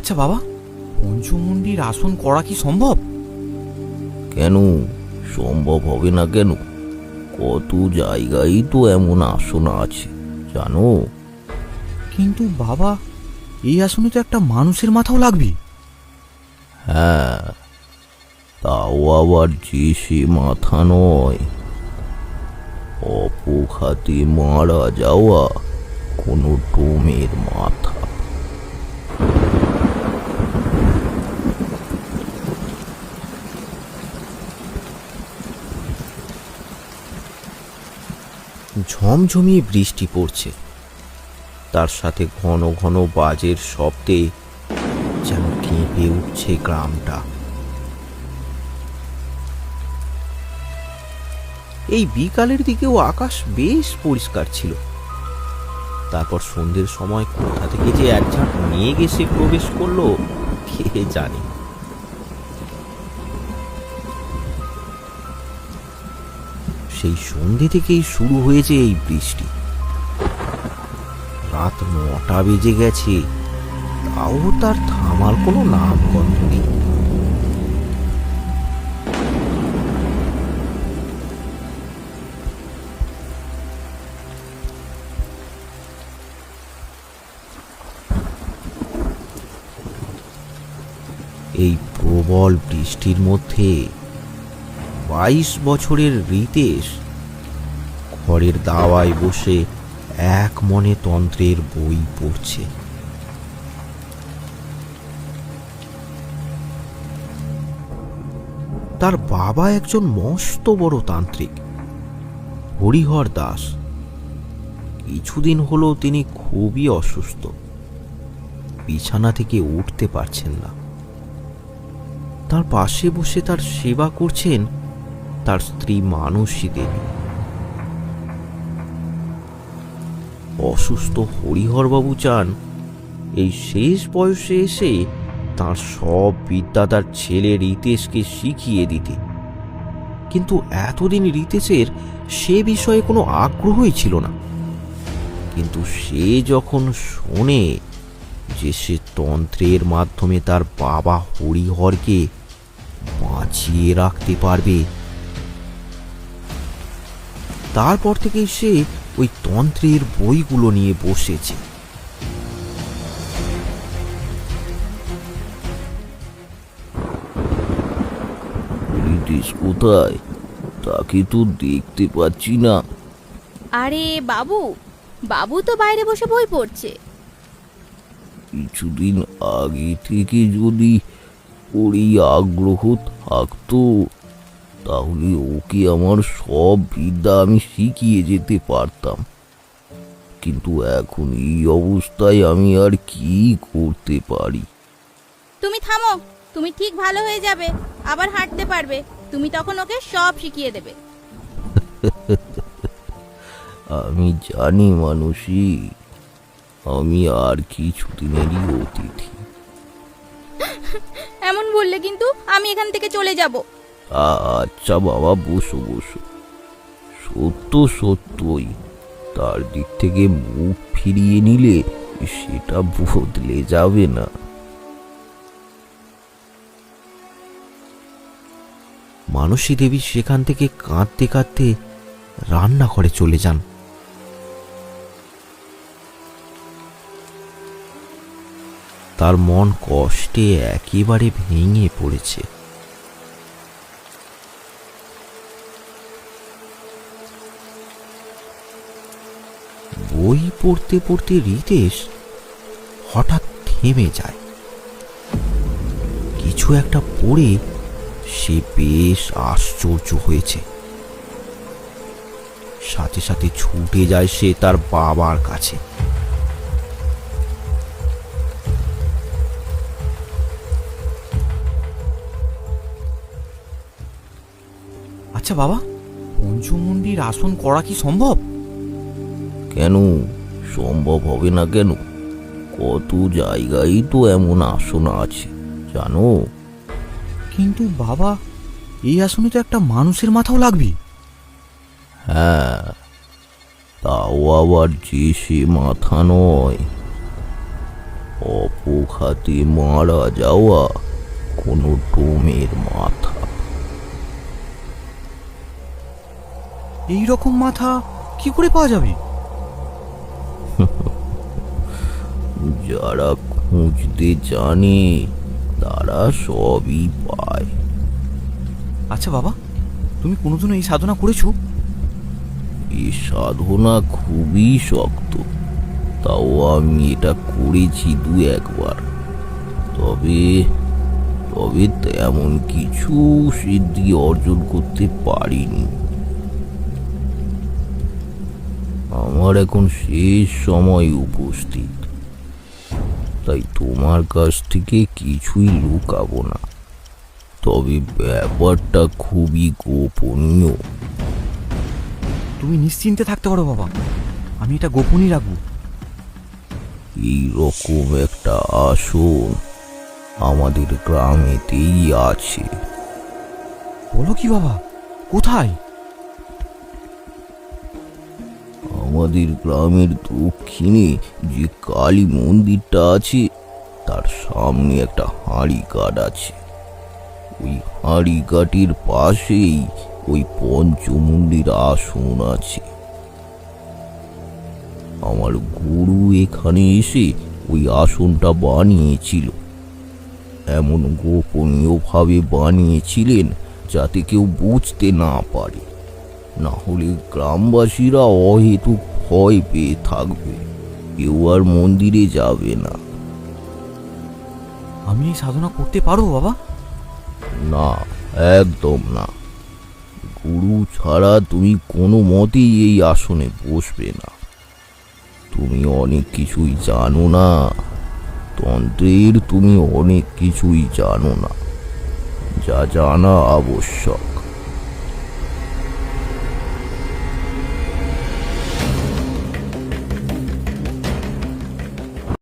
আচ্ছা বাবা, পঞ্চমুণ্ডির আসন করা কি সম্ভব? কেন সম্ভব হবে না কেন? কত জায়গায় তো এমন আসন আছে জানো। কিন্তু বাবা, এই আসনে তো একটা মানুষের মাথাও লাগবে। হ্যাঁ, তাও আবার যে সে মাথা নয়, অপঘাতে মারা যাওয়া কোনো ডোমের মাথা। ঝমঝমিয়ে বৃষ্টি পড়ছে, তার সাথে ঘন ঘন বাজের শব্দে যেন কেঁপে উঠছে গ্রামটা। এই বিকালের দিকেও আকাশ বেশ পরিষ্কার ছিল। তারপর সন্ধ্যের সময় কোথা থেকে যে এক ঝাঁক মেঘ এসে প্রবেশ করলো কে জানে। সেই সন্ধ্যে থেকেই শুরু হয়েছে এই বৃষ্টি। রাত 9টা বেজে গেছে, তাও তার থামার কোনো নামগন্ধ নেই। এই প্রবল বৃষ্টির মধ্যে 22 বছরের রিতেশ ঘরের দাওয়ায় বসে এক মনে তন্ত্রের বই পড়ছে। তার বাবা একজন মস্ত বড় তান্ত্রিক, হরিহর দাস। কিছুদিন হলো তিনি খুবই অসুস্থ, বিছানা থেকে উঠতে পারছেন না। তার পাশে বসে তার সেবা করছেন তার স্ত্রী মানসী দেবী। অসুস্থ হরিহরবাবু চান এই শেষ বয়সে এসে তার সব বিদ্যা তার ছেলে রিতেশকে শিখিয়ে দিতে, কিন্তু এতদিন রিতেশের সে বিষয়ে কোনো আগ্রহই ছিল না। কিন্তু সে যখন শোনে যে সে তন্ত্রের মাধ্যমে তার বাবা হরিহরকে বাঁচিয়ে রাখতে পারবে, তারপর থেকে সে ওই তন্ত্রের বইগুলো নিয়ে বসেছে। রিতেশ কোথায়? তাকে তো দেখতে পাচ্ছি না। আরে বাবু, বাবু তো বাইরে বসে বই পড়ছে। কিছুদিন আগে থেকে যদি ওর এই আগ্রহ থাকতো, তাহলে ওকে আমার সব বিদ্যা আমি শিখিয়ে যেতে পারতাম। কিন্তু এখন এই অবস্থায় আমি আর কি করতে পারি? তুমি থামো, তুমি ঠিক ভালো হয়ে যাবে, আবার হাঁটতে পারবে। তুমি তখন ওকে সব শিখিয়ে দেবে। আমি জানি মানসী, আমি আর কিছুদিনেরই অতিথি। এমন বললে কিন্তু আমি এখান থেকে চলে যাব। আচ্ছা বাবা, বসো বসো। সত্য সত্যই, তার দিক থেকে মুখ ফিরিয়ে নিলে সেটা বদলে যাবে না। মানসী দেবী সেখান থেকে কাঁদতে কাঁদতে রান্নাঘরে চলে যান। তার মন কষ্টে একেবারে ভেঙে পড়েছে। বই পড়তে পড়তে রিতেশ হঠাৎ থেমে যায়। কিছু একটা পড়ে সে বেশ আশ্চর্য হয়েছে। সাথে সাথে ছুটে যায় সে তার বাবার কাছে। আচ্ছা বাবা, পঞ্চমুণ্ডির আসন করা কি সম্ভব? কেন সম্ভব হবে না কেন? কত জায়গায় তো এমন আসন আছে জানো। কিন্তু বাবা, এই আসনে তো একটা মানুষের মাথাও লাগবে। হ্যাঁ, তাও আবার যে সে মাথা নয়, অপঘাতে মারা যাওয়া কোনো ডোমের মাথা। এই রকম মাথা কি করে পাওয়া যাবে? যারা খুঁজতে জানে তারা সবই পায়। আচ্ছা বাবা, তুমি কোনোদিনও এই সাধনা করেছো? এই সাধনা খুবই শক্ত, তাও আমি এটা করেছি 2-1 বার। তবে তবে তেমন কিছু সিদ্ধি অর্জন করতে পারিনি। আমার এখন শেষ সময় উপস্থিত, তাই তোমার কাছ থেকে কিছুই লুকাবো না। তবে ব্যাপারটা খুবই গোপনীয়। তুমি নিশ্চিন্তে থাকতে পারো বাবা, আমি এটা গোপনই রাখবো। এইরকম একটা আসন আমাদের গ্রামেতেই আছে। বলো কি বাবা, কোথায়? আমাদের গ্রামের দক্ষিণে যে কালী মন্দিরটা আছে তার সামনে একটা হাঁড়ি কাঠ আছে। ওই হাঁড়ি কাঠের পাশেই ওই পঞ্চমুণ্ডির আসন আছে। আমার গুরু এখানে এসে ওই আসনটা বানিয়েছিল। এমন গোপনীয়ভাবে বানিয়েছিলেন যাতে কেউ বুঝতে না পারে, না হলে গ্রামবাসীরা অহেতুক ভয় পেয়ে থাকবে, কেউ আর মন্দিরে যাবে না। আমি এই সাধনা করতে পারবো বাবা? না, একদম না। গুরু ছাড়া তুমি কোনো মতেই এই আসনে বসবে না। তুমি অনেক কিছুই জানো না, তন্ত্রের তুমি অনেক কিছুই জানো না, যা জানা আবশ্যক।